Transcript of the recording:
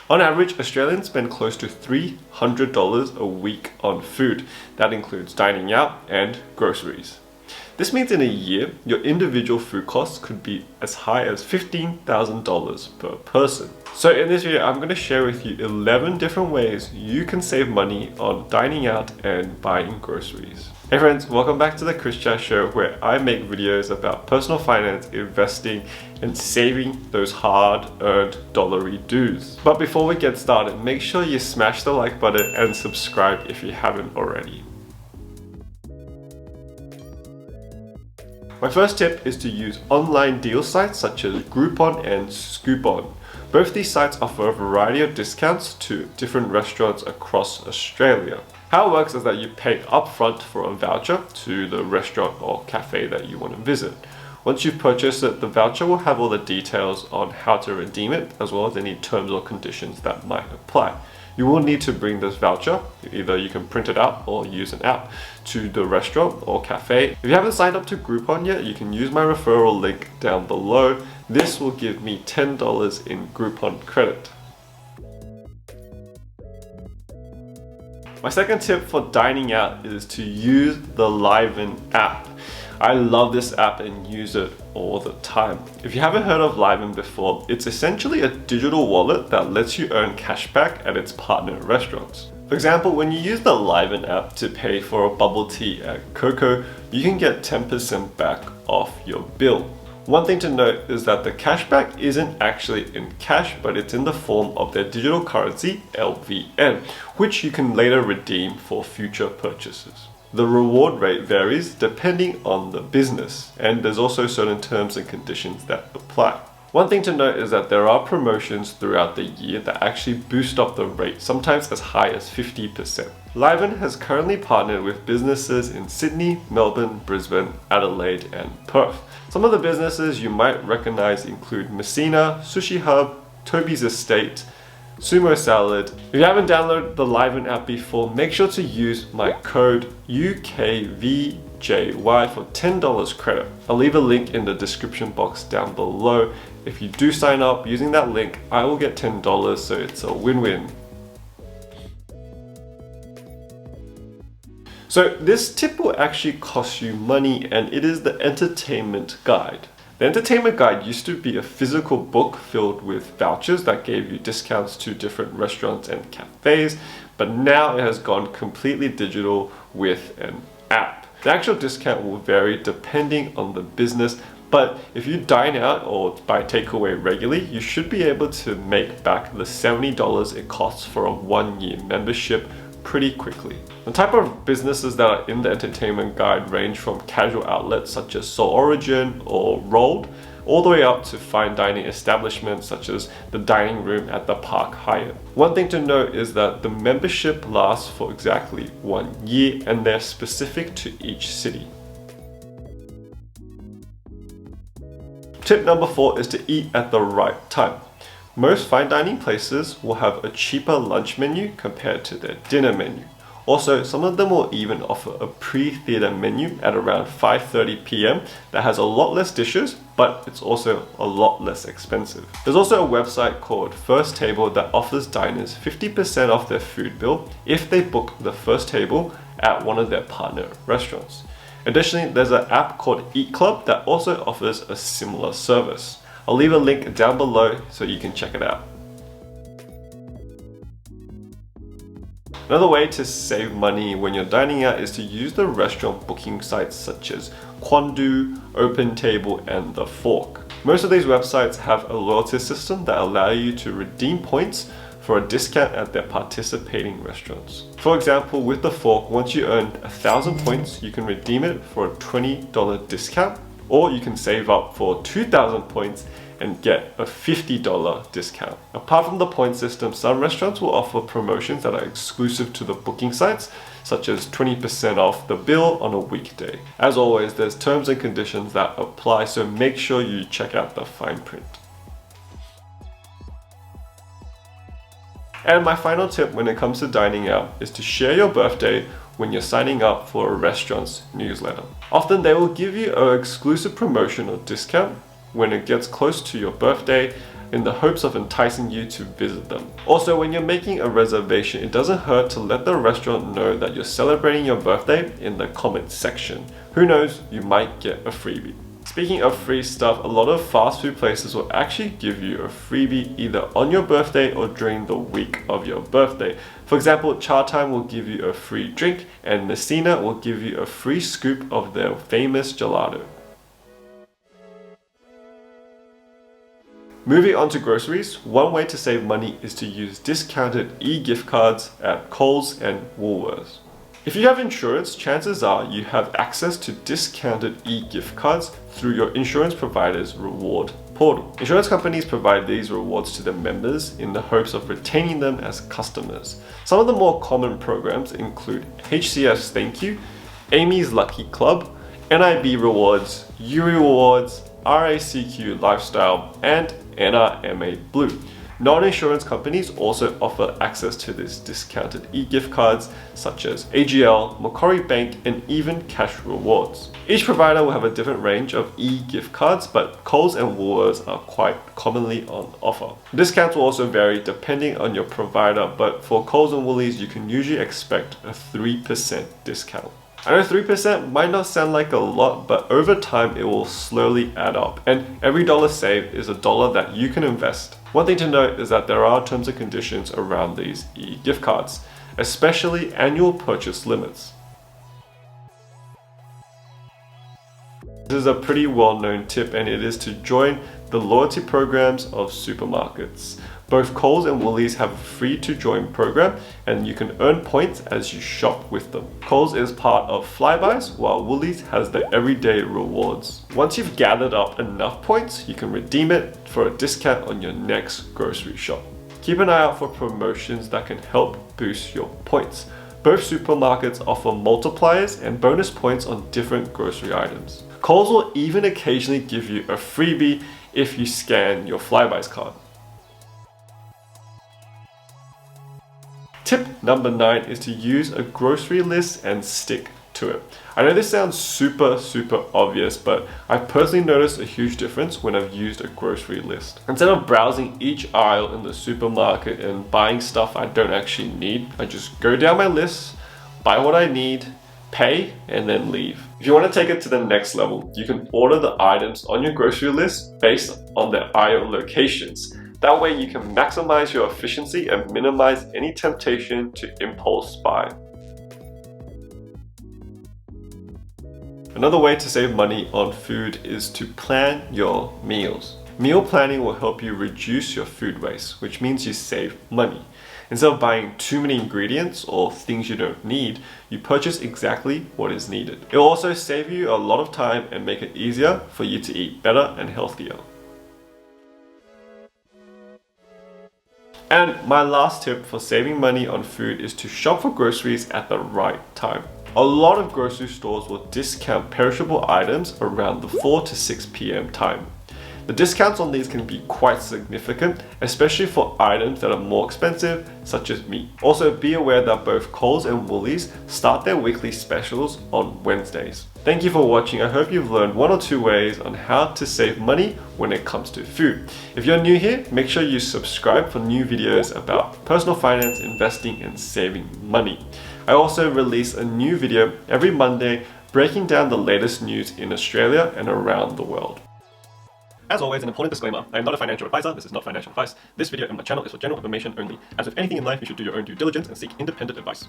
On average, Australians spend close to $300 a week on food. That includes dining out and groceries. This means in a year, your individual food costs could be as high as $15,000 per person. So in this video, I'm going to share with you 11 different ways you can save money on dining out and buying groceries. Hey friends, welcome back to the Chris Chan Show, where I make videos about personal finance, investing, and saving those hard-earned dollary dues. But before we get started, make sure you smash the like button and subscribe if you haven't already. My first tip is to use online deal sites such as Groupon and Scoopon. Both these sites offer a variety of discounts to different restaurants across Australia. How it works is that you pay upfront for a voucher to the restaurant or cafe that you want to visit. Once you've purchased it, the voucher will have all the details on how to redeem it, as well as any terms or conditions that might apply. You will need to bring this voucher, either you can print it out or use an app, to the restaurant or cafe. If you haven't signed up to Groupon yet, you can use my referral link down below. This will give me $10 in Groupon credit. My second tip for dining out is to use the Liven app. I love this app and use it all the time. If you haven't heard of Liven before, it's essentially a digital wallet that lets you earn cashback at its partner restaurants. For example, when you use the Liven app to pay for a bubble tea at Coco, you can get 10% back off your bill. One thing to note is that the cashback isn't actually in cash, but it's in the form of their digital currency, LVN, which you can later redeem for future purchases. The reward rate varies depending on the business, and there's also certain terms and conditions that apply. One thing to note is that there are promotions throughout the year that actually boost up the rate, sometimes as high as 50%. Liven has currently partnered with businesses in Sydney, Melbourne, Brisbane, Adelaide, and Perth. Some of the businesses you might recognize include Messina, Sushi Hub, Toby's Estate, Sumo Salad. If you haven't downloaded the Liven app before, make sure to use my code UKVJY for $10 credit. I'll leave a link in the description box down below. If you do sign up using that link, I will get $10, so it's a win-win. So this tip will actually cost you money, and it is the entertainment guide. The entertainment guide used to be a physical book filled with vouchers that gave you discounts to different restaurants and cafes, but now it has gone completely digital with an app. The actual discount will vary depending on the business, but if you dine out or buy takeaway regularly, you should be able to make back the $70 it costs for a 1-year membership pretty quickly. The type of businesses that are in the entertainment guide range from casual outlets such as Soul Origin or Rolled, all the way up to fine dining establishments such as the dining room at the Park Hyatt. One thing to note is that the membership lasts for exactly 1 year, and they're specific to each city. Tip number 4 is to eat at the right time. Most fine dining places will have a cheaper lunch menu compared to their dinner menu. Also, some of them will even offer a pre-theatre menu at around 5:30 p.m. that has a lot less dishes, but it's also a lot less expensive. There's also a website called First Table that offers diners 50% off their food bill if they book the first table at one of their partner restaurants. Additionally, there's an app called Eat Club that also offers a similar service. I'll leave a link down below so you can check it out. Another way to save money when you're dining out is to use the restaurant booking sites such as Quandu, OpenTable, and The Fork. Most of these websites have a loyalty system that allow you to redeem points for a discount at their participating restaurants. For example, with The Fork, once you earn 1,000 points, you can redeem it for a $20 discount, or you can save up for 2,000 points and get a $50 discount. Apart from the point system, some restaurants will offer promotions that are exclusive to the booking sites, such as 20% off the bill on a weekday. As always, there's terms and conditions that apply, so make sure you check out the fine print. And my final tip when it comes to dining out is to share your birthday when you're signing up for a restaurant's newsletter. Often they will give you an exclusive promotion or discount when it gets close to your birthday, in the hopes of enticing you to visit them. Also, when you're making a reservation, it doesn't hurt to let the restaurant know that you're celebrating your birthday in the comments section. Who knows, you might get a freebie. Speaking of free stuff, a lot of fast food places will actually give you a freebie either on your birthday or during the week of your birthday. For example, Chatime will give you a free drink and Messina will give you a free scoop of their famous gelato. Moving on to groceries, one way to save money is to use discounted e-gift cards at Coles and Woolworths. If you have insurance, chances are you have access to discounted e-gift cards through your insurance provider's reward portal. Insurance companies provide these rewards to their members in the hopes of retaining them as customers. Some of the more common programs include HCS Thank You, Amy's Lucky Club, NIB Rewards, Yuri Rewards, RACQ Lifestyle, and NRMA Blue. Non-insurance companies also offer access to these discounted e-gift cards such as AGL, Macquarie Bank, and even Cash Rewards. Each provider will have a different range of e-gift cards, but Coles and Woolworths are quite commonly on offer. Discounts will also vary depending on your provider, but for Coles and Woolies, you can usually expect a 3% discount. I know 3% might not sound like a lot, but over time it will slowly add up, and every dollar saved is a dollar that you can invest. One thing to note is that there are terms and conditions around these e-gift cards, especially annual purchase limits. This is a pretty well-known tip, and it is to join the loyalty programs of supermarkets. Both Coles and Woolies have a free to join program, and you can earn points as you shop with them. Coles is part of Flybuys, while Woolies has the everyday rewards. Once you've gathered up enough points, you can redeem it for a discount on your next grocery shop. Keep an eye out for promotions that can help boost your points. Both supermarkets offer multipliers and bonus points on different grocery items. Coles will even occasionally give you a freebie if you scan your Flybuys card. Tip number 9 is to use a grocery list and stick to it. I know this sounds super obvious, but I've personally noticed a huge difference when I've used a grocery list. Instead of browsing each aisle in the supermarket and buying stuff I don't actually need, I just go down my list, buy what I need, pay, and then leave. If you want to take it to the next level, you can order the items on your grocery list based on their aisle locations. That way you can maximize your efficiency and minimize any temptation to impulse buy. Another way to save money on food is to plan your meals. Meal planning will help you reduce your food waste, which means you save money. Instead of buying too many ingredients or things you don't need, you purchase exactly what is needed. It will also save you a lot of time and make it easier for you to eat better and healthier. And my last tip for saving money on food is to shop for groceries at the right time. A lot of grocery stores will discount perishable items around the 4 to 6 p.m. time. The discounts on these can be quite significant, especially for items that are more expensive, such as meat. Also, be aware that both Coles and Woolies start their weekly specials on Wednesdays. Thank you for watching. I hope you've learned 1 or 2 ways on how to save money when it comes to food. If you're new here, make sure you subscribe for new videos about personal finance, investing, and saving money. I also release a new video every Monday breaking down the latest news in Australia and around the world. As always, an important disclaimer, I am not a financial advisor, this is not financial advice. This video and my channel is for general information only. As with anything in life, you should do your own due diligence and seek independent advice.